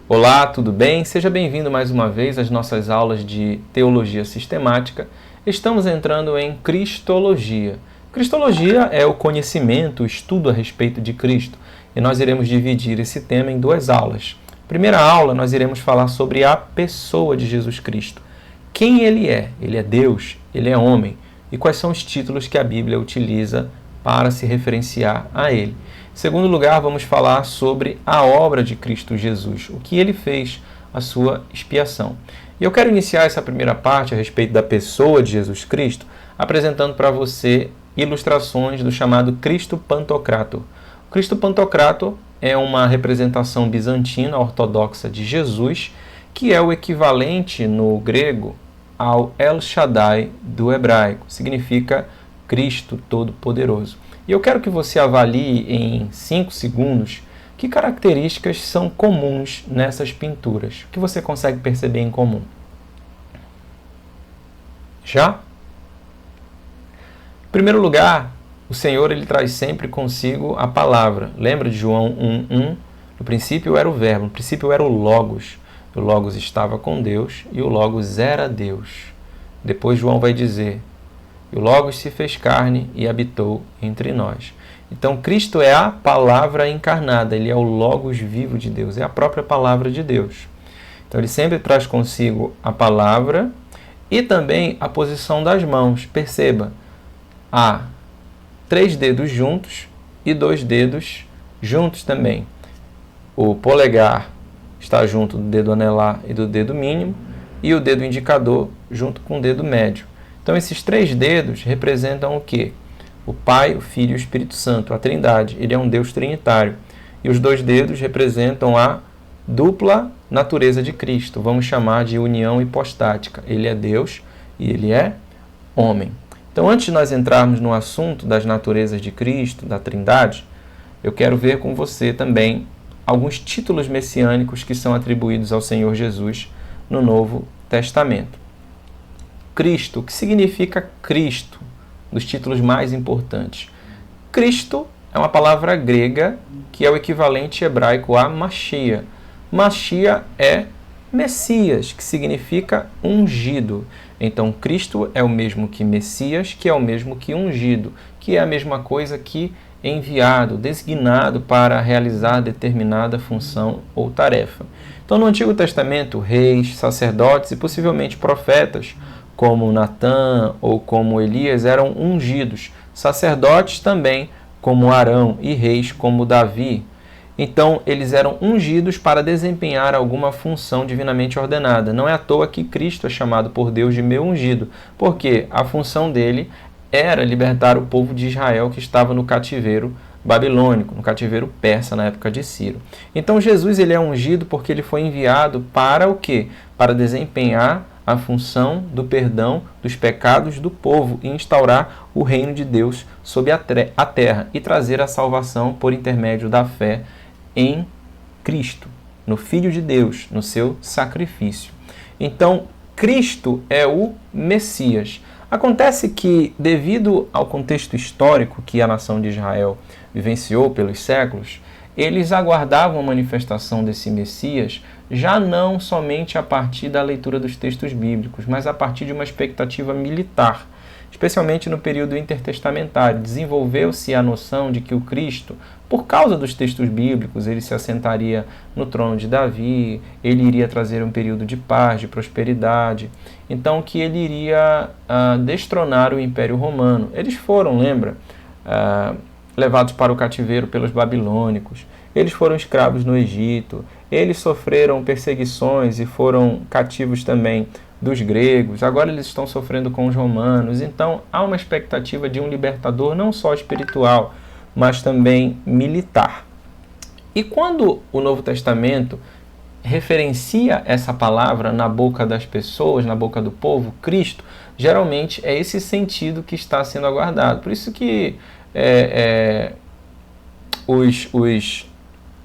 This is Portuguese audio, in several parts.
Olá, tudo bem? Seja bem-vindo mais uma vez às nossas aulas de Teologia Sistemática. Estamos entrando em Cristologia. Cristologia é o conhecimento, o estudo a respeito de Cristo. E nós iremos dividir esse tema em duas aulas. Primeira aula, nós iremos falar sobre a pessoa de Jesus Cristo. Quem ele é? Ele é Deus? Ele é homem? E quais são os títulos que a Bíblia utiliza para se referenciar a ele? Em segundo lugar, vamos falar sobre a obra de Cristo Jesus, o que ele fez, a sua expiação. E eu quero iniciar essa primeira parte a respeito da pessoa de Jesus Cristo, apresentando para você ilustrações do chamado Cristo Pantocrator. O Cristo Pantocrator é uma representação bizantina ortodoxa de Jesus, que é o equivalente no grego ao El Shaddai do hebraico, significa Cristo Todo-Poderoso. E eu quero que você avalie em 5 segundos que características são comuns nessas pinturas. O que você consegue perceber em comum? Já? Em primeiro lugar, o Senhor ele traz sempre consigo a palavra. Lembra de João 1:1? No princípio era o Verbo, no princípio era o Logos. O Logos estava com Deus e o Logos era Deus. Depois João vai dizer: e o Logos se fez carne e habitou entre nós. Então, Cristo é a palavra encarnada, ele é o Logos vivo de Deus, é a própria palavra de Deus. Então, ele sempre traz consigo a palavra e também a posição das mãos. Perceba, há 3 dedos juntos e 2 dedos juntos também. O polegar está junto do dedo anelar e do dedo mínimo e o dedo indicador junto com o dedo médio. Então, esses 3 dedos representam o quê? O Pai, o Filho e o Espírito Santo, a Trindade. Ele é um Deus trinitário. E os 2 dedos representam a dupla natureza de Cristo. Vamos chamar de união hipostática. Ele é Deus e ele é homem. Então, antes de nós entrarmos no assunto das naturezas de Cristo, da Trindade, eu quero ver com você também alguns títulos messiânicos que são atribuídos ao Senhor Jesus no Novo Testamento. Cristo, o que significa Cristo? Dos títulos mais importantes. Cristo é uma palavra grega que é o equivalente hebraico a Machia. Machia é Messias, que significa ungido. Então, Cristo é o mesmo que Messias, que é o mesmo que ungido, que é a mesma coisa que enviado, designado para realizar determinada função ou tarefa. Então, no Antigo Testamento, reis, sacerdotes e possivelmente profetas, como Natã ou como Elias, eram ungidos. Sacerdotes também, como Arão, e reis, como Davi. Então, eles eram ungidos para desempenhar alguma função divinamente ordenada. Não é à toa que Cristo é chamado por Deus de meu ungido, porque a função dele era libertar o povo de Israel que estava no cativeiro babilônico, no cativeiro persa na época de Ciro. Então, Jesus ele é ungido porque ele foi enviado para o quê? Para desempenhar a função do perdão dos pecados do povo e instaurar o reino de Deus sobre a terra e trazer a salvação por intermédio da fé em Cristo, no Filho de Deus, no seu sacrifício. Então, Cristo é o Messias. Acontece que, devido ao contexto histórico que a nação de Israel vivenciou pelos séculos, eles aguardavam a manifestação desse Messias já não somente a partir da leitura dos textos bíblicos, mas a partir de uma expectativa militar, especialmente no período intertestamentário. Desenvolveu-se a noção de que o Cristo, por causa dos textos bíblicos, ele se assentaria no trono de Davi, ele iria trazer um período de paz, de prosperidade, então que ele iria destronar o Império Romano. Eles foram, lembra, levados para o cativeiro pelos babilônicos, eles foram escravos no Egito, eles sofreram perseguições e foram cativos também dos gregos, agora eles estão sofrendo com os romanos. Então há uma expectativa de um libertador não só espiritual, mas também militar. E quando o Novo Testamento referencia essa palavra na boca das pessoas, na boca do povo, Cristo, geralmente é esse sentido que está sendo aguardado. Por isso que os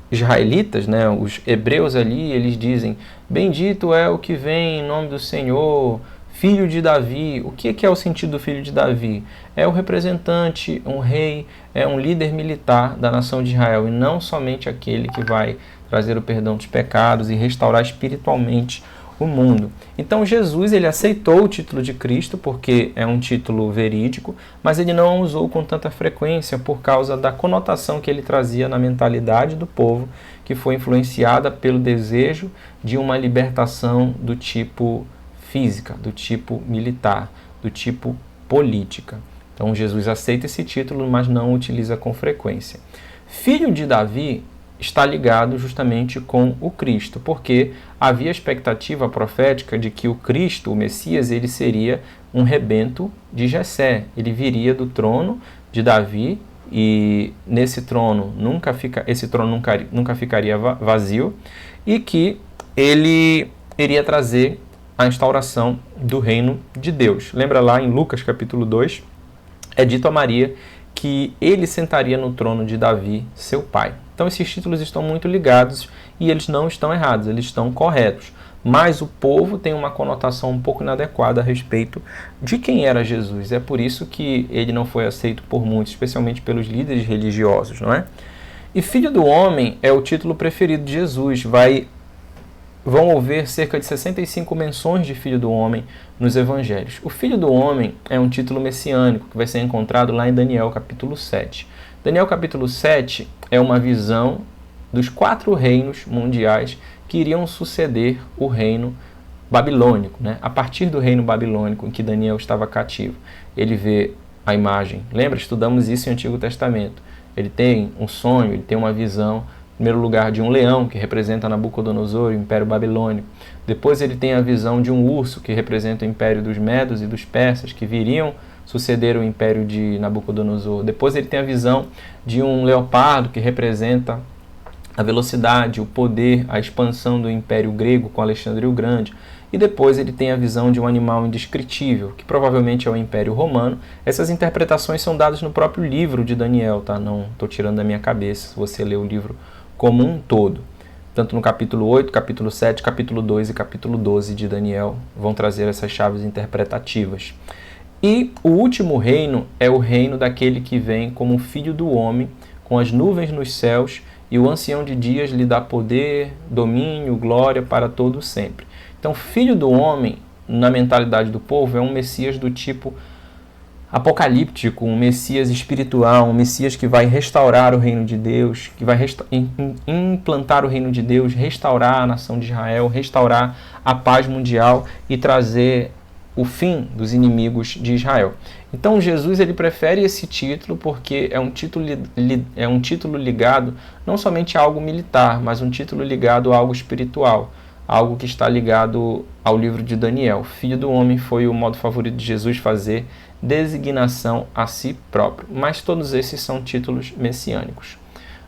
israelitas, né, os hebreus ali, eles dizem: bendito é o que vem em nome do Senhor, filho de Davi. O que é o sentido do filho de Davi? É o representante, um rei, é um líder militar da nação de Israel, e não somente aquele que vai trazer o perdão dos pecados e restaurar espiritualmente o mundo. Então Jesus ele aceitou o título de Cristo porque é um título verídico, mas ele não o usou com tanta frequência por causa da conotação que ele trazia na mentalidade do povo, que foi influenciada pelo desejo de uma libertação do tipo física, do tipo militar, do tipo política. Então Jesus aceita esse título, mas não o utiliza com frequência. Filho de Davi está ligado justamente com o Cristo, porque havia expectativa profética de que o Cristo, o Messias, ele seria um rebento de Jessé. Ele viria do trono de Davi e nesse trono esse trono nunca ficaria vazio e que ele iria trazer a instauração do reino de Deus. Lembra lá em Lucas capítulo 2, é dito a Maria que ele sentaria no trono de Davi, seu pai. Então esses títulos estão muito ligados e eles não estão errados, eles estão corretos. Mas o povo tem uma conotação um pouco inadequada a respeito de quem era Jesus. É por isso que ele não foi aceito por muitos, especialmente pelos líderes religiosos, não é? E Filho do Homem é o título preferido de Jesus. Vão haver cerca de 65 menções de Filho do Homem nos Evangelhos. O Filho do Homem é um título messiânico que vai ser encontrado lá em Daniel capítulo 7. Daniel capítulo 7 é uma visão dos 4 reinos mundiais que iriam suceder o reino babilônico, né? A partir do reino babilônico em que Daniel estava cativo. Ele vê a imagem. Lembra? Estudamos isso em Antigo Testamento. Ele tem um sonho, ele tem uma visão, em primeiro lugar, de um leão, que representa Nabucodonosor, o Império Babilônico. Depois ele tem a visão de um urso, que representa o Império dos Medos e dos Persas, que viriam suceder o Império de Nabucodonosor. Depois ele tem a visão de um leopardo, que representa a velocidade, o poder, a expansão do Império Grego com Alexandre o Grande. E depois ele tem a visão de um animal indescritível, que provavelmente é o Império Romano. Essas interpretações são dadas no próprio livro de Daniel, tá? Não estou tirando da minha cabeça, se você ler o livro como um todo. Tanto no capítulo 8, capítulo 7, capítulo 2 e capítulo 12 de Daniel vão trazer essas chaves interpretativas. E o último reino é o reino daquele que vem como filho do homem, com as nuvens nos céus, e o ancião de dias lhe dá poder, domínio, glória para todo sempre. Então, filho do homem, na mentalidade do povo, é um Messias do tipo apocalíptico, um Messias espiritual, um Messias que vai restaurar o reino de Deus, que vai implantar o reino de Deus, restaurar a nação de Israel, restaurar a paz mundial e trazer o fim dos inimigos de Israel. Então Jesus ele prefere esse título porque é um título ligado não somente a algo militar, mas um título ligado a algo espiritual, algo que está ligado ao livro de Daniel. Filho do homem foi o modo favorito de Jesus fazer designação a si próprio. Mas todos esses são títulos messiânicos.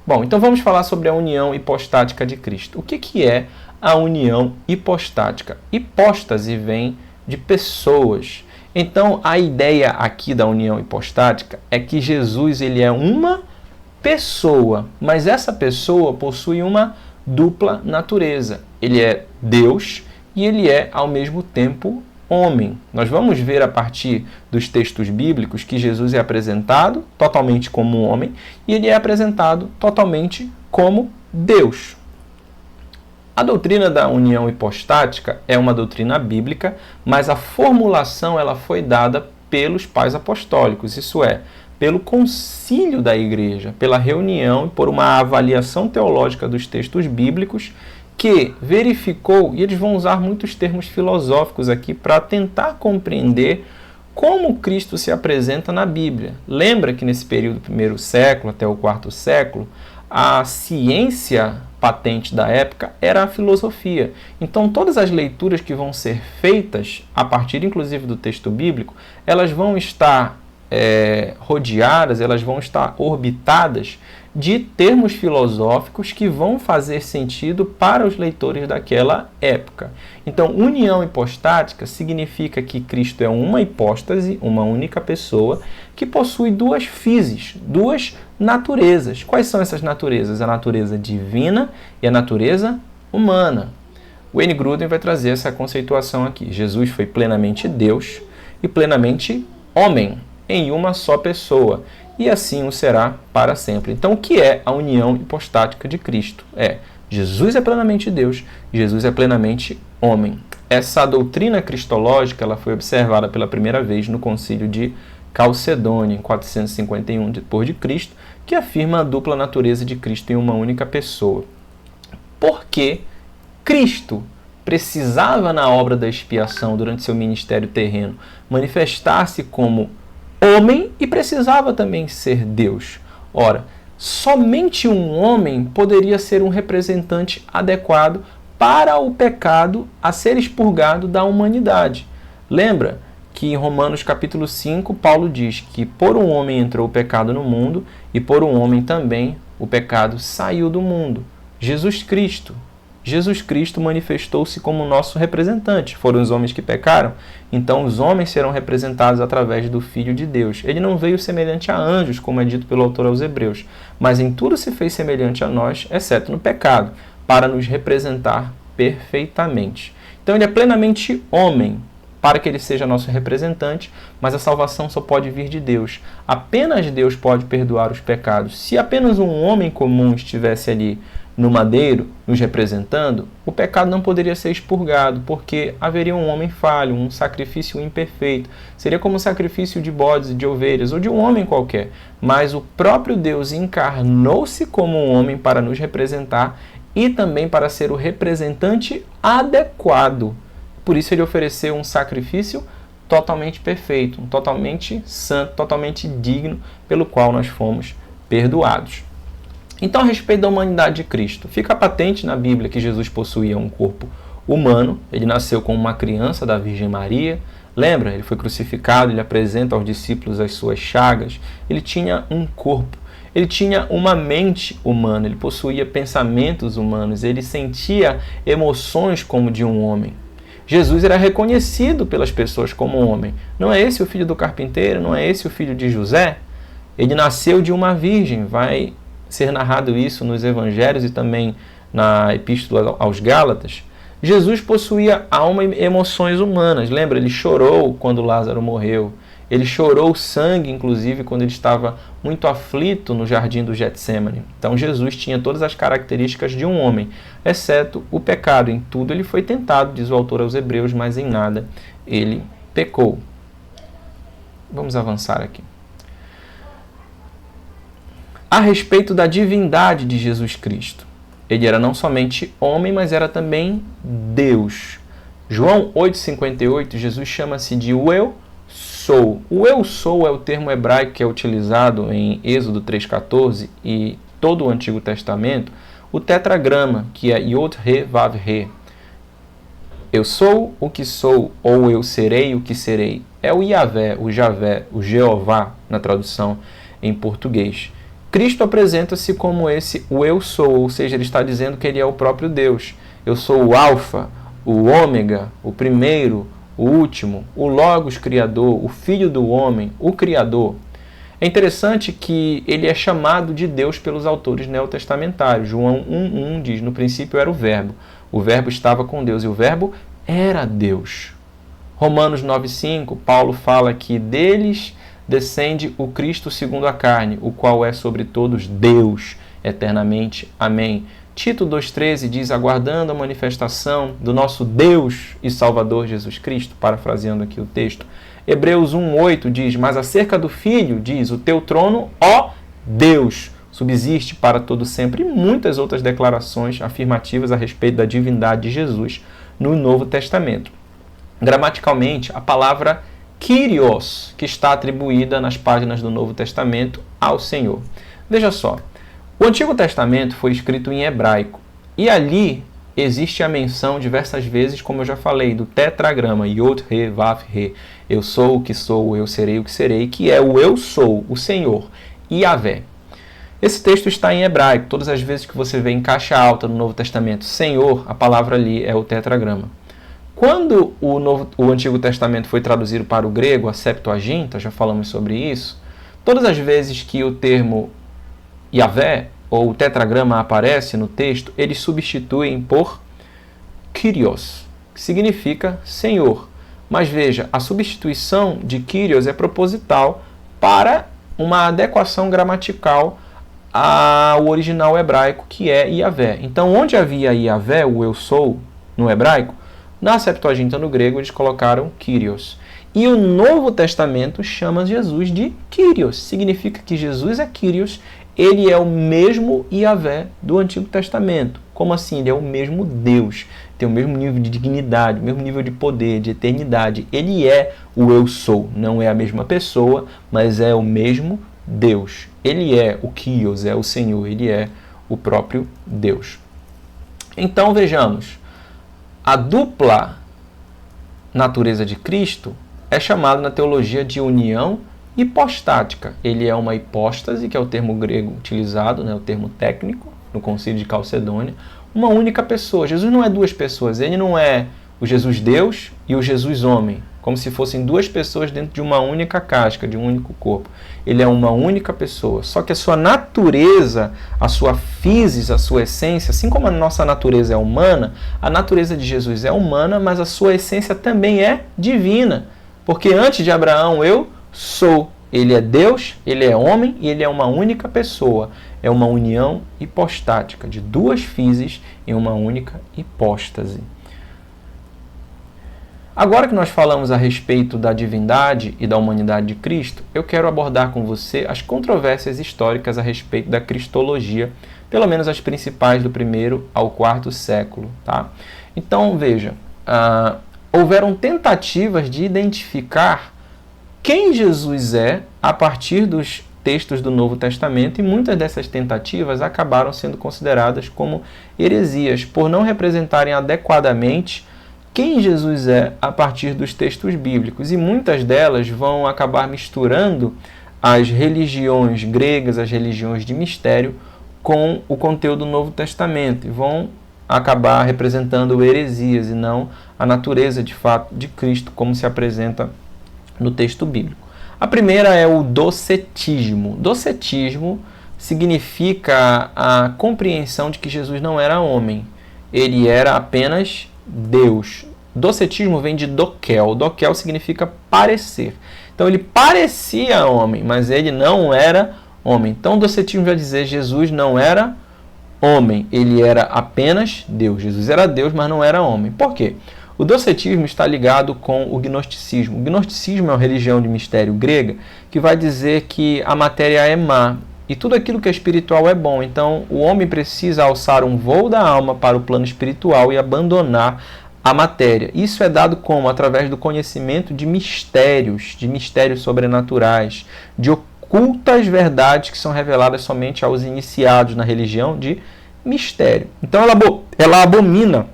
Bom, então vamos falar sobre a união hipostática de Cristo. O que é a união hipostática? Hipóstase vem de pessoas. Então, a ideia aqui da união hipostática é que Jesus ele é uma pessoa, mas essa pessoa possui uma dupla natureza. Ele é Deus e ele é, ao mesmo tempo, homem. Nós vamos ver a partir dos textos bíblicos que Jesus é apresentado totalmente como homem e ele é apresentado totalmente como Deus. A doutrina da união hipostática é uma doutrina bíblica, mas a formulação ela foi dada pelos pais apostólicos, isso é, pelo concílio da igreja, pela reunião e por uma avaliação teológica dos textos bíblicos que verificou, e eles vão usar muitos termos filosóficos aqui para tentar compreender como Cristo se apresenta na Bíblia. Lembra que nesse período do 1º século até o 4º século, a ciência patente da época era a filosofia. Então, todas as leituras que vão ser feitas, a partir inclusive do texto bíblico, elas vão estar rodeadas, elas vão estar orbitadas de termos filosóficos que vão fazer sentido para os leitores daquela época. Então, união hipostática significa que Cristo é uma hipóstase, uma única pessoa, que possui duas physis, duas naturezas. Quais são essas naturezas? A natureza divina e a natureza humana. Wayne Grudem vai trazer essa conceituação aqui. Jesus foi plenamente Deus e plenamente homem, em uma só pessoa, e assim o será para sempre. Então, o que é a união hipostática de Cristo? Jesus é plenamente Deus, Jesus é plenamente homem. Essa doutrina cristológica ela foi observada pela primeira vez no Concílio de Calcedônia, em 451 d.C., que afirma a dupla natureza de Cristo em uma única pessoa. Porque Cristo precisava, na obra da expiação, durante seu ministério terreno, manifestar-se como homem e precisava também ser Deus. Ora, somente um homem poderia ser um representante adequado para o pecado a ser expurgado da humanidade. Lembra que em Romanos capítulo 5, Paulo diz que por um homem entrou o pecado no mundo e por um homem também o pecado saiu do mundo. Jesus Cristo manifestou-se como nosso representante. Foram os homens que pecaram, então os homens serão representados através do Filho de Deus. Ele não veio semelhante a anjos, como é dito pelo autor aos Hebreus, mas em tudo se fez semelhante a nós, exceto no pecado, para nos representar perfeitamente. Então ele é plenamente homem, para que ele seja nosso representante, mas a salvação só pode vir de Deus. Apenas Deus pode perdoar os pecados. Se apenas um homem comum estivesse ali no madeiro, nos representando, o pecado não poderia ser expurgado, porque haveria um homem falho, um sacrifício imperfeito. Seria como o sacrifício de bodes e de ovelhas, ou de um homem qualquer. Mas o próprio Deus encarnou-se como um homem para nos representar e também para ser o representante adequado. Por isso ele ofereceu um sacrifício totalmente perfeito, totalmente santo, totalmente digno, pelo qual nós fomos perdoados. Então, a respeito da humanidade de Cristo, fica patente na Bíblia que Jesus possuía um corpo humano, ele nasceu como uma criança da Virgem Maria. Lembra? Ele foi crucificado, ele apresenta aos discípulos as suas chagas. Ele tinha um corpo, ele tinha uma mente humana, ele possuía pensamentos humanos, ele sentia emoções como de um homem. Jesus era reconhecido pelas pessoas como um homem. Não é esse o filho do carpinteiro? Não é esse o filho de José? Ele nasceu de uma virgem. Vai ser narrado isso nos evangelhos e também na epístola aos Gálatas. Jesus possuía alma e emoções humanas. Lembra? Ele chorou quando Lázaro morreu. Ele chorou sangue, inclusive, quando ele estava muito aflito no jardim do Getsêmani. Então, Jesus tinha todas as características de um homem, exceto o pecado. Em tudo ele foi tentado, diz o autor aos Hebreus, mas em nada ele pecou. Vamos avançar aqui. A respeito da divindade de Jesus Cristo. Ele era não somente homem, mas era também Deus. João 8,58, Jesus chama-se de o Eu Sou. O Eu Sou é o termo hebraico que é utilizado em Êxodo 3,14 e todo o Antigo Testamento, o tetragrama, que é Yod-He, Vav-He. Eu sou o que sou, ou eu serei o que serei. É o Yahvé, o Javé, o Jeová, na tradução em português. Cristo apresenta-se como esse o Eu Sou, ou seja, ele está dizendo que ele é o próprio Deus. Eu sou o Alfa, o Ômega, o primeiro, o último, o Logos Criador, o Filho do Homem, o Criador. É interessante que ele é chamado de Deus pelos autores neotestamentários. João 1,1 diz, no princípio era o Verbo estava com Deus e o Verbo era Deus. Romanos 9,5, Paulo fala que deles descende o Cristo segundo a carne, o qual é sobre todos Deus, eternamente. Amém. Tito 2,13 diz, aguardando a manifestação do nosso Deus e Salvador Jesus Cristo, parafraseando aqui o texto. Hebreus 1,8 diz, mas acerca do Filho, diz, o teu trono, ó Deus, subsiste para todo sempre. E muitas outras declarações afirmativas a respeito da divindade de Jesus no Novo Testamento. Gramaticalmente, a palavra Kyrios, que está atribuída nas páginas do Novo Testamento ao Senhor. Veja só, o Antigo Testamento foi escrito em hebraico e ali existe a menção diversas vezes, como eu já falei, do tetragrama Yod-He, Vav-He. Eu sou o que sou, eu serei o que serei, que é o eu sou, o Senhor, Yahvé. Esse texto está em hebraico. Todas as vezes que você vê em caixa alta no Novo Testamento Senhor, a palavra ali é o tetragrama. Quando o Antigo Testamento foi traduzido para o grego, a Septuaginta, já falamos sobre isso, todas as vezes que o termo Yahvé ou o tetragrama aparece no texto, eles substituem por Kyrios, que significa Senhor. Mas veja, a substituição de Kyrios é proposital para uma adequação gramatical o original hebraico, que é Yahvé. Então, onde havia Yahvé, o eu sou, no hebraico, na Septuaginta no grego eles colocaram Kyrios. E o Novo Testamento chama Jesus de Kyrios. Significa que Jesus é Kyrios, ele é o mesmo Yahvé do Antigo Testamento. Como assim? Ele é o mesmo Deus. Tem o mesmo nível de dignidade, o mesmo nível de poder, de eternidade. Ele é o eu sou. Não é a mesma pessoa, mas é o mesmo Deus. Ele é o Kyrios, é o Senhor. Ele é o próprio Deus. Então vejamos. A dupla natureza de Cristo é chamada na teologia de união hipostática. Ele é uma hipóstase, que é o termo grego utilizado, né, o termo técnico, no Concílio de Calcedônia, uma única pessoa. Jesus não é duas pessoas, ele não é o Jesus Deus e o Jesus homem, como se fossem duas pessoas dentro de uma única casca, de um único corpo. Ele é uma única pessoa, só que a sua natureza, a sua physis, a sua essência, assim como a nossa natureza é humana, a natureza de Jesus é humana, mas a sua essência também é divina, porque antes de Abraão eu sou. Ele é Deus, ele é homem e ele é uma única pessoa. É uma união hipostática de duas physis em uma única hipóstase. Agora que nós falamos a respeito da divindade e da humanidade de Cristo, eu quero abordar com você as controvérsias históricas a respeito da cristologia, pelo menos as principais do 1º ao 4º século. Tá? Então, veja, houveram tentativas de identificar quem Jesus é a partir dos textos do Novo Testamento, e muitas dessas tentativas acabaram sendo consideradas como heresias, por não representarem adequadamente quem Jesus é a partir dos textos bíblicos. E muitas delas vão acabar misturando as religiões gregas, as religiões de mistério, com o conteúdo do Novo Testamento, e vão acabar representando heresias e não a natureza de fato de Cristo, como se apresenta no texto bíblico. A primeira é o docetismo. Docetismo significa a compreensão de que Jesus não era homem, ele era apenas Deus. Docetismo vem de dokel. Dokel significa parecer. Então ele parecia homem, mas ele não era homem. Então docetismo vai dizer Jesus não era homem, ele era apenas Deus. Jesus era Deus, mas não era homem. Por quê? O docetismo está ligado com o gnosticismo. O gnosticismo é uma religião de mistério grega que vai dizer que a matéria é má e tudo aquilo que é espiritual é bom. Então, o homem precisa alçar um voo da alma para o plano espiritual e abandonar a matéria. Isso é dado como? Através do conhecimento de mistérios sobrenaturais, de ocultas verdades que são reveladas somente aos iniciados na religião de mistério. Então, ela abomina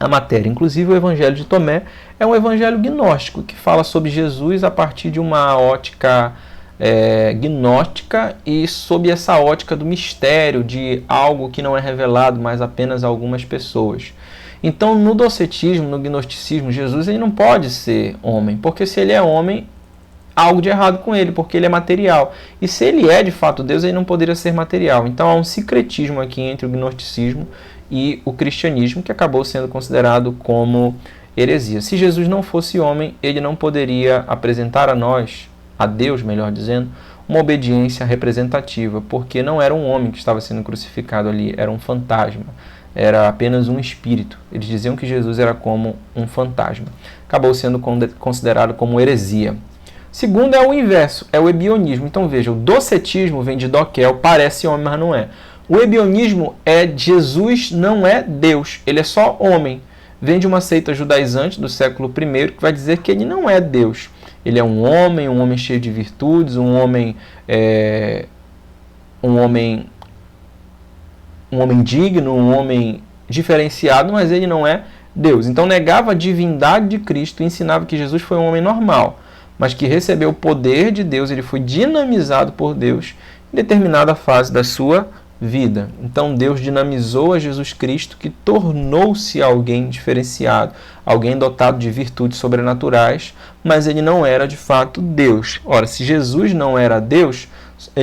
a matéria. Inclusive, o Evangelho de Tomé é um evangelho gnóstico que fala sobre Jesus a partir de uma ótica gnóstica e sob essa ótica do mistério, de algo que não é revelado, mas apenas a algumas pessoas. Então, no docetismo, no gnosticismo, Jesus ele não pode ser homem, porque se ele é homem, há algo de errado com ele, porque ele é material. E se ele é de fato Deus, ele não poderia ser material. Então, há um sincretismo aqui entre o gnosticismo e o cristianismo, que acabou sendo considerado como heresia. Se Jesus não fosse homem, ele não poderia apresentar a nós, a Deus, melhor dizendo, uma obediência representativa, porque não era um homem que estava sendo crucificado ali, era um fantasma, era apenas um espírito. Eles diziam que Jesus era como um fantasma. Acabou sendo considerado como heresia. Segundo é o inverso, é o ebionismo. Então veja, o docetismo vem de dokel, parece homem, mas não é. O ebionismo é Jesus não é Deus, ele é só homem. Vem de uma seita judaizante do século I que vai dizer que ele não é Deus. Ele é um homem cheio de virtudes, um homem digno, um homem diferenciado, mas ele não é Deus. Então negava a divindade de Cristo e ensinava que Jesus foi um homem normal, mas que recebeu o poder de Deus, ele foi dinamizado por Deus em determinada fase da sua vida. Então Deus dinamizou a Jesus Cristo, que tornou-se alguém diferenciado, alguém dotado de virtudes sobrenaturais, mas ele não era de fato Deus. Ora, se Jesus não era Deus,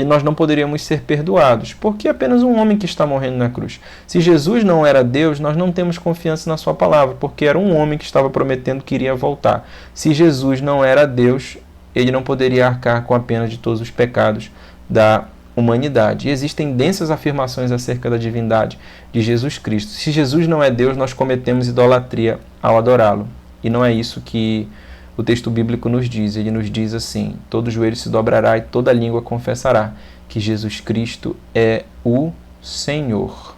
nós não poderíamos ser perdoados, porque é apenas um homem que está morrendo na cruz. Se Jesus não era Deus, nós não temos confiança na sua palavra, porque era um homem que estava prometendo que iria voltar. Se Jesus não era Deus, ele não poderia arcar com a pena de todos os pecados da humanidade. E existem densas afirmações acerca da divindade de Jesus Cristo. Se Jesus não é Deus, nós cometemos idolatria ao adorá-lo. E não é isso que o texto bíblico nos diz. Ele nos diz assim: todo joelho se dobrará e toda língua confessará que Jesus Cristo é o Senhor.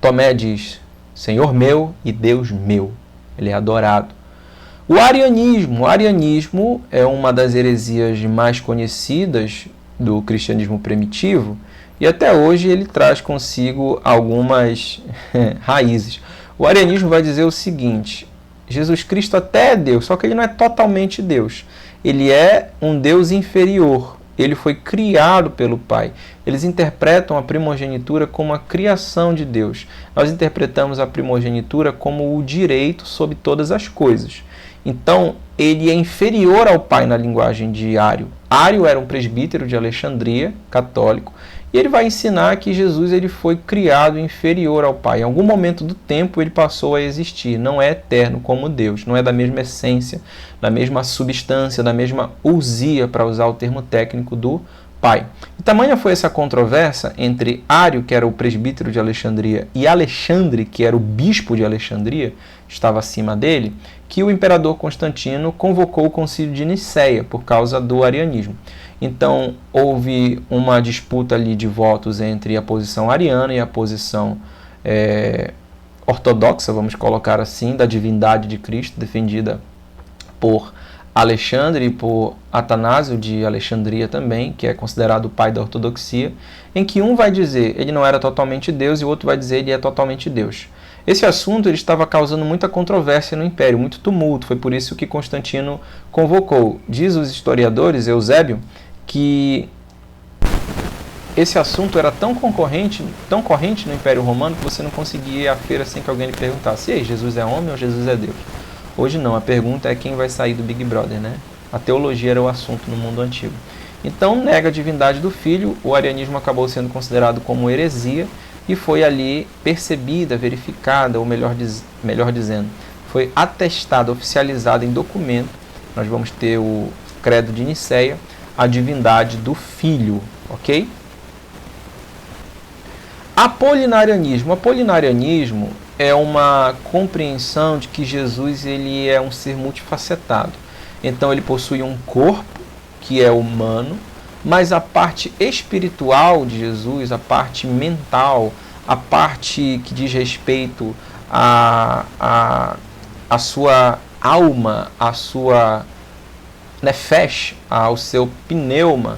Tomé diz: Senhor meu e Deus meu. Ele é adorado. O arianismo é uma das heresias mais conhecidas do cristianismo primitivo e até hoje ele traz consigo algumas raízes. O arianismo vai dizer o seguinte: Jesus Cristo até é Deus, só que ele não é totalmente Deus. Ele é um Deus inferior. Ele foi criado pelo Pai. Eles interpretam a primogenitura como a criação de Deus. Nós interpretamos a primogenitura como o direito sobre todas as coisas. Então, ele é inferior ao Pai na linguagem de Ário. Ário era um presbítero de Alexandria, católico, e ele vai ensinar que Jesus ele foi criado inferior ao Pai. Em algum momento do tempo ele passou a existir. Não é eterno como Deus, não é da mesma essência, da mesma substância, da mesma ousia, para usar o termo técnico, do Pai. E tamanha foi essa controvérsia entre Ário, que era o presbítero de Alexandria, e Alexandre, que era o bispo de Alexandria, estava acima dele, que o imperador Constantino convocou o concílio de Nicéia por causa do arianismo. Então, houve uma disputa ali de votos entre a posição ariana e a posição ortodoxa, vamos colocar assim, da divindade de Cristo, defendida por Alexandre e por Atanásio de Alexandria também, que é considerado o pai da ortodoxia, em que um vai dizer ele não era totalmente Deus e o outro vai dizer ele é totalmente Deus. Esse assunto ele estava causando muita controvérsia no Império, muito tumulto, foi por isso que Constantino convocou. Diz os historiadores, Eusébio, que esse assunto era tão corrente no Império Romano que você não conseguia ir à feira sem que alguém lhe perguntasse: ei, Jesus é homem ou Jesus é Deus? Hoje não, a pergunta é quem vai sair do Big Brother, né? A teologia era o assunto no mundo antigo. Então, nega a divindade do Filho, o arianismo acabou sendo considerado como heresia e foi ali percebida, verificada, ou melhor dizendo, foi atestada, oficializada em documento. Nós vamos ter o credo de Nicéia, a divindade do Filho, ok? Apolinarianismo. Apolinarianismo é uma compreensão de que Jesus ele é um ser multifacetado. Então ele possui um corpo que é humano, mas a parte espiritual de Jesus, a parte mental, a parte que diz respeito à sua alma, à sua nefesh, ao seu pneuma,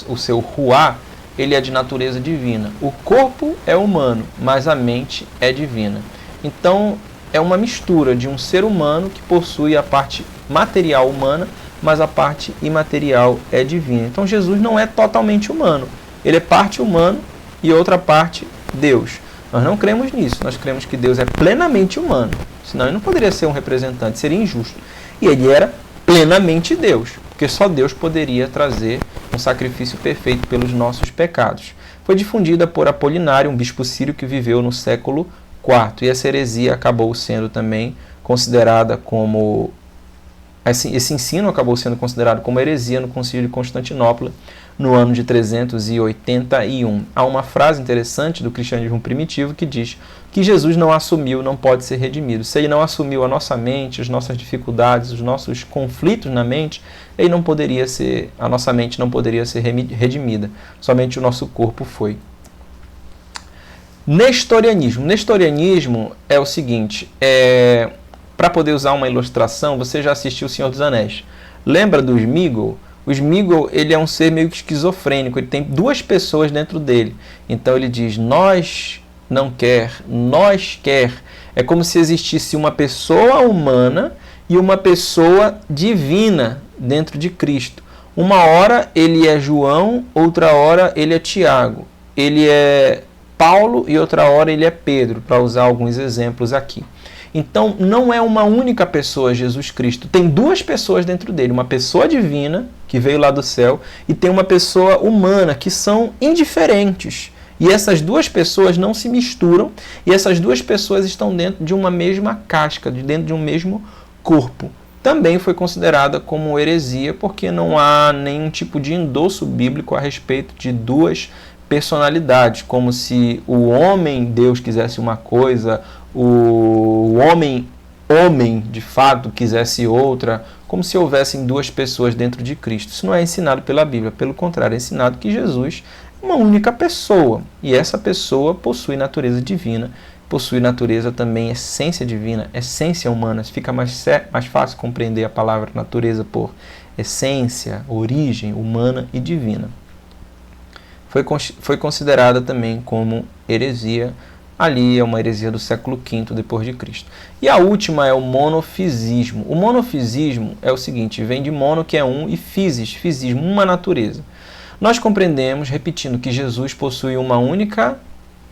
o seu ruá, ele é de natureza divina. O corpo é humano, mas a mente é divina. Então, é uma mistura de um ser humano que possui a parte material humana, mas a parte imaterial é divina. Então, Jesus não é totalmente humano. Ele é parte humano e outra parte Deus. Nós não cremos nisso. Nós cremos que Deus é plenamente humano. Senão, ele não poderia ser um representante, seria injusto. E ele era plenamente Deus, porque só Deus poderia trazer um sacrifício perfeito pelos nossos pecados. Foi difundida por Apolinário, um bispo sírio que viveu no século IV, e essa heresia acabou sendo também considerada como... Esse ensino acabou sendo considerado como heresia no Concílio de Constantinopla, no ano de 381. Há uma frase interessante do cristianismo primitivo que diz que Jesus não assumiu, não pode ser redimido. Se ele não assumiu a nossa mente, as nossas dificuldades, os nossos conflitos na mente, a nossa mente não poderia ser redimida. Somente o nosso corpo foi. Nestorianismo. Nestorianismo é o seguinte, para poder usar uma ilustração, você já assistiu O Senhor dos Anéis. Lembra do Sméagol? O Sméagol, ele é um ser meio que esquizofrênico, ele tem duas pessoas dentro dele. Então ele diz, nós não quer, nós quer. É como se existisse uma pessoa humana e uma pessoa divina dentro de Cristo. Uma hora ele é João, outra hora ele é Tiago. Ele é Paulo e outra hora ele é Pedro, para usar alguns exemplos aqui. Então, não é uma única pessoa, Jesus Cristo. Tem duas pessoas dentro dele. Uma pessoa divina, que veio lá do céu, e tem uma pessoa humana, que são indiferentes. E essas duas pessoas não se misturam, e essas duas pessoas estão dentro de uma mesma casca, dentro de um mesmo corpo. também foi considerada como heresia, porque não há nenhum tipo de endosso bíblico a respeito de duas personalidades, como se o homem Deus quisesse uma coisa, o homem de fato quisesse outra, como se houvessem duas pessoas dentro de Cristo. Isso não é ensinado pela Bíblia, pelo contrário, é ensinado que Jesus é uma única pessoa, e essa pessoa possui natureza divina, possui natureza também, essência divina, essência humana. Fica mais fácil compreender a palavra natureza por essência, origem humana e divina. Foi considerada também como heresia. Ali é uma heresia do século V depois de Cristo. E a última é o monofisismo. O monofisismo é o seguinte, vem de mono, que é um, e fisismo, uma natureza. Nós compreendemos, repetindo, que Jesus possui uma única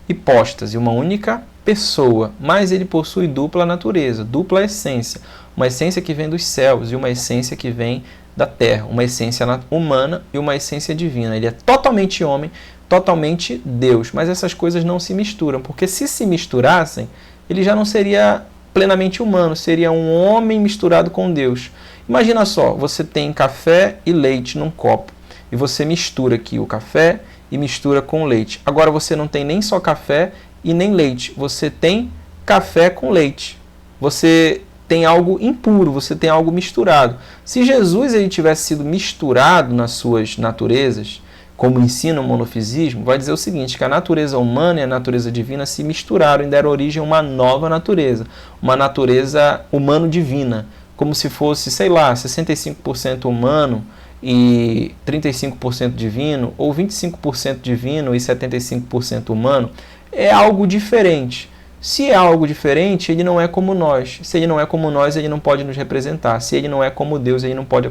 hipóstase, uma única pessoa, mas ele possui dupla natureza, dupla essência. Uma essência que vem dos céus e uma essência que vem da terra. Uma essência humana e uma essência divina. Ele é totalmente homem, totalmente Deus, mas essas coisas não se misturam, porque se misturassem, ele já não seria plenamente humano, seria um homem misturado com Deus. Imagina só, você tem café e leite num copo, e você mistura aqui o café e mistura com leite. Agora você não tem nem só café e nem leite, você tem café com leite. Você tem algo impuro, você tem algo misturado. Se Jesus ele tivesse sido misturado nas suas naturezas, como ensina o monofisismo, vai dizer o seguinte, que a natureza humana e a natureza divina se misturaram e deram origem a uma nova natureza, uma natureza humano-divina, como se fosse, sei lá, 65% humano e 35% divino, ou 25% divino e 75% humano. É algo diferente. Se é algo diferente, ele não é como nós. Se ele não é como nós, ele não pode nos representar. Se ele não é como Deus, ele não pode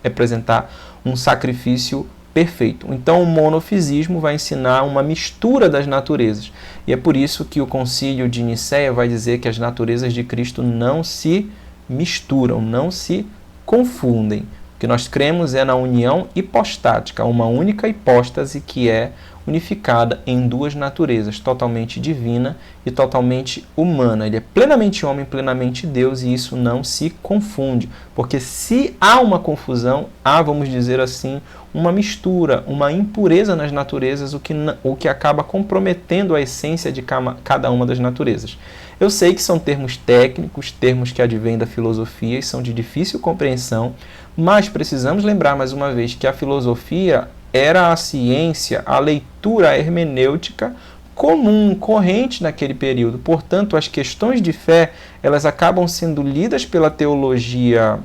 representar um sacrifício perfeito. Então o monofisismo vai ensinar uma mistura das naturezas. E é por isso que o concílio de Nicéia vai dizer que as naturezas de Cristo não se misturam, não se confundem. O que nós cremos é na união hipostática, uma única hipóstase que é unificada em duas naturezas, totalmente divina e totalmente humana. Ele é plenamente homem, plenamente Deus, e isso não se confunde, porque se há uma confusão, há, vamos dizer assim, uma mistura, uma impureza nas naturezas, o que acaba comprometendo a essência de cada uma das naturezas. Eu sei que são termos técnicos, termos que advêm da filosofia e são de difícil compreensão, mas precisamos lembrar mais uma vez que a filosofia era a ciência, a leitura, a hermenêutica comum, corrente naquele período. Portanto, as questões de fé, elas acabam sendo lidas pela teologia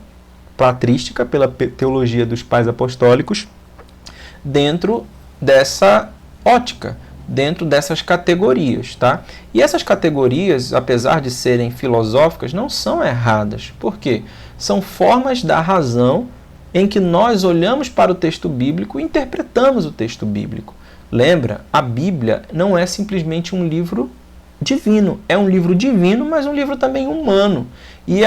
patrística, pela teologia dos pais apostólicos, dentro dessa ótica, dentro dessas categorias, tá? E essas categorias, apesar de serem filosóficas, não são erradas. Por quê? São formas da razão em que nós olhamos para o texto bíblico e interpretamos o texto bíblico. Lembra, a Bíblia não é simplesmente um livro divino. É um livro divino, mas um livro também humano. E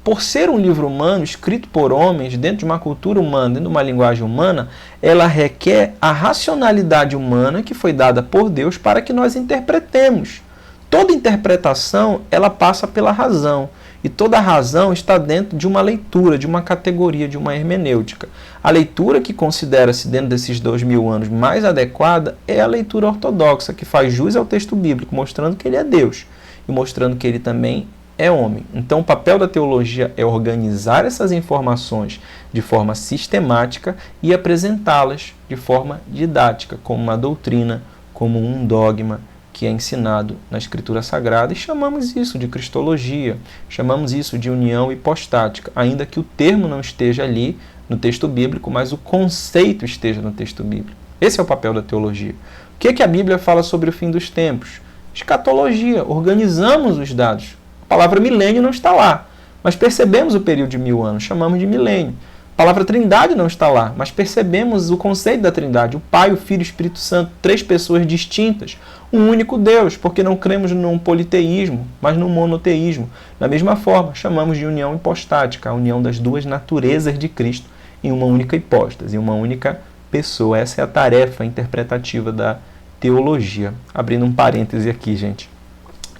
por ser um livro humano, escrito por homens, dentro de uma cultura humana, dentro de uma linguagem humana, ela requer a racionalidade humana que foi dada por Deus para que nós interpretemos. Toda interpretação, ela passa pela razão. E toda razão está dentro de uma leitura, de uma categoria, de uma hermenêutica. A leitura que considera-se dentro desses 2000 anos mais adequada é a leitura ortodoxa, que faz jus ao texto bíblico, mostrando que ele é Deus e mostrando que ele também é homem. Então o papel da teologia é organizar essas informações de forma sistemática e apresentá-las de forma didática, como uma doutrina, como um dogma, que é ensinado na Escritura Sagrada, e chamamos isso de cristologia, chamamos isso de união hipostática, ainda que o termo não esteja ali no texto bíblico, mas o conceito esteja no texto bíblico. Esse é o papel da teologia. O que a Bíblia fala sobre o fim dos tempos? Escatologia, organizamos os dados. A palavra milênio não está lá, mas percebemos o período de 1000 anos, chamamos de milênio. A palavra trindade não está lá, mas percebemos o conceito da trindade, o Pai, o Filho e o Espírito Santo, 3 pessoas distintas, um único Deus, porque não cremos num politeísmo, mas num monoteísmo. Da mesma forma, chamamos de união hipostática, a união das duas naturezas de Cristo em uma única hipóstase, em uma única pessoa. Essa é a tarefa interpretativa da teologia. Abrindo um parêntese aqui, gente.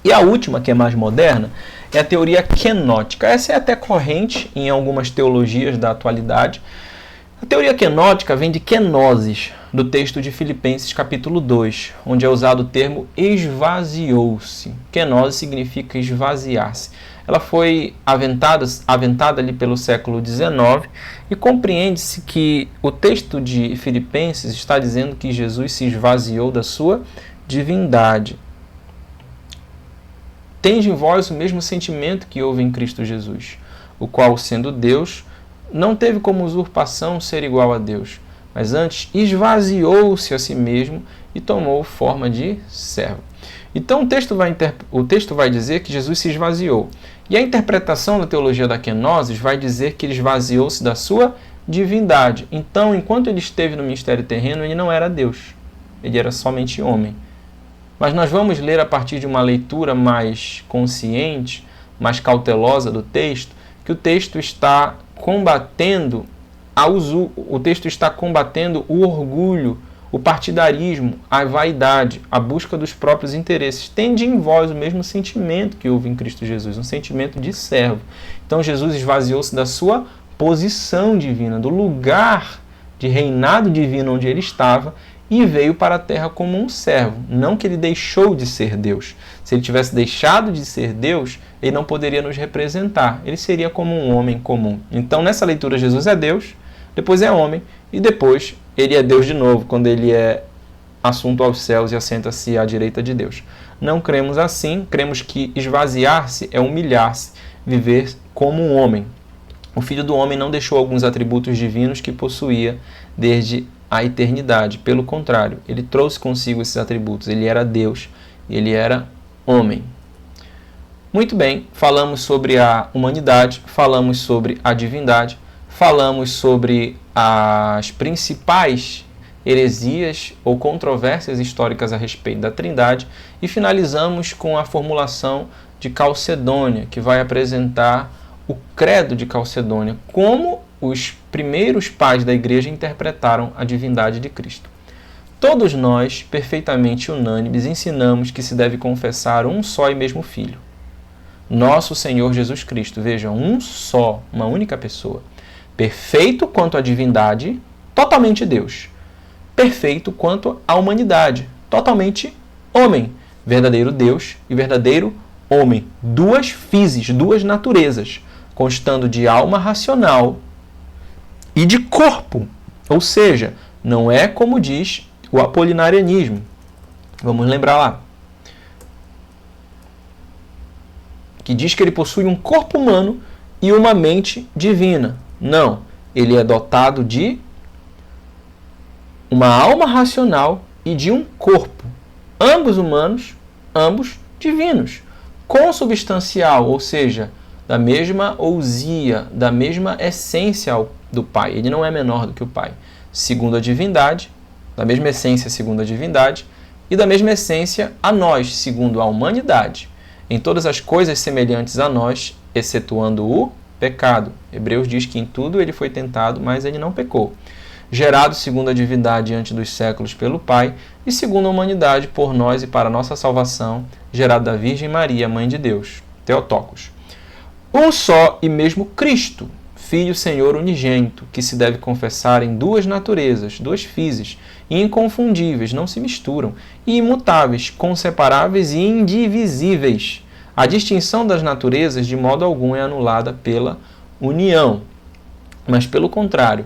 E a última, que é mais moderna, é a teoria quenótica. Essa é até corrente em algumas teologias da atualidade. A teoria quenótica vem de kenosis, do texto de Filipenses capítulo 2, onde é usado o termo esvaziou-se. Kenose significa esvaziar-se. Ela foi aventada ali pelo século XIX e compreende-se que o texto de Filipenses está dizendo que Jesus se esvaziou da sua divindade. Tende em vós o mesmo sentimento que houve em Cristo Jesus, o qual, sendo Deus, não teve como usurpação ser igual a Deus, mas antes esvaziou-se a si mesmo e tomou forma de servo. Então o texto vai dizer que Jesus se esvaziou. E a interpretação da teologia da kenosis vai dizer que ele esvaziou-se da sua divindade. Então, enquanto ele esteve no ministério terreno, ele não era Deus. Ele era somente homem. Mas nós vamos ler a partir de uma leitura mais consciente, mais cautelosa do texto, que o texto está combatendo o orgulho, o partidarismo, a vaidade, a busca dos próprios interesses. Tende em vós o mesmo sentimento que houve em Cristo Jesus, um sentimento de servo. Então Jesus esvaziou-se da sua posição divina, do lugar de reinado divino onde ele estava, e veio para a terra como um servo. Não que ele deixou de ser Deus. Se ele tivesse deixado de ser Deus, ele não poderia nos representar. Ele seria como um homem comum. Então, nessa leitura, Jesus é Deus, depois é homem, e depois ele é Deus de novo, quando ele é assunto aos céus e assenta-se à direita de Deus. Não cremos assim, cremos que esvaziar-se é humilhar-se, viver como um homem. O Filho do Homem não deixou alguns atributos divinos que possuía desde a eternidade. Pelo contrário, ele trouxe consigo esses atributos. Ele era Deus e ele era homem. Muito bem, falamos sobre a humanidade, falamos sobre a divindade, falamos sobre as principais heresias ou controvérsias históricas a respeito da Trindade e finalizamos com a formulação de Calcedônia, que vai apresentar o credo de Calcedônia, como os primeiros pais da igreja interpretaram a divindade de Cristo. Todos nós, perfeitamente unânimes, ensinamos que se deve confessar um só e mesmo Filho, nosso Senhor Jesus Cristo. Vejam, um só, uma única pessoa. Perfeito quanto à divindade, totalmente Deus. Perfeito quanto à humanidade, totalmente homem. Verdadeiro Deus e verdadeiro homem. Duas physis, duas naturezas, constando de alma racional e de corpo. Ou seja, não é como diz o apolinarianismo. Vamos lembrar lá. Que diz que ele possui um corpo humano e uma mente divina. Não, ele é dotado de uma alma racional e de um corpo. Ambos humanos, ambos divinos. Consubstancial, ou seja, da mesma ousia, da mesma essência do Pai. Ele não é menor do que o Pai. Segundo a divindade, da mesma essência segundo a divindade, e da mesma essência a nós, segundo a humanidade. Em todas as coisas semelhantes a nós, excetuando o pecado. Hebreus diz que em tudo ele foi tentado, mas ele não pecou. Gerado segundo a divindade antes dos séculos pelo Pai, e segundo a humanidade por nós e para a nossa salvação, gerado da Virgem Maria, Mãe de Deus. Theotokos. Um só e mesmo Cristo, Filho Senhor unigênito, que se deve confessar em duas naturezas, duas physis, inconfundíveis, não se misturam, e imutáveis, conseparáveis e indivisíveis. A distinção das naturezas de modo algum é anulada pela união, mas pelo contrário,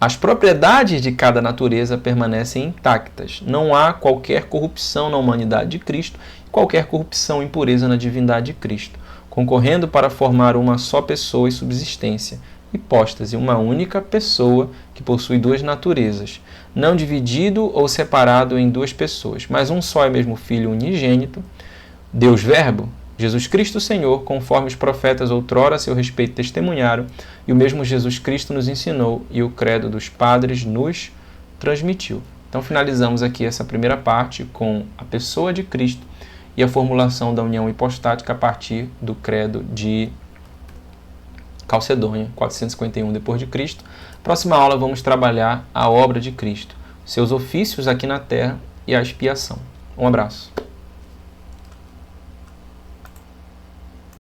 as propriedades de cada natureza permanecem intactas. Não há qualquer corrupção na humanidade de Cristo, qualquer corrupção e impureza na divindade de Cristo, concorrendo para formar uma só pessoa e subsistência, hipóstase, uma única pessoa que possui duas naturezas, não dividido ou separado em duas pessoas, mas um só e mesmo Filho unigênito, Deus Verbo, Jesus Cristo Senhor, conforme os profetas outrora a seu respeito testemunharam, e o mesmo Jesus Cristo nos ensinou e o credo dos padres nos transmitiu. Então finalizamos aqui essa primeira parte com a pessoa de Cristo e a formulação da união hipostática a partir do credo de Calcedônia, 451 d.C. Próxima aula vamos trabalhar a obra de Cristo, seus ofícios aqui na terra e a expiação. Um abraço.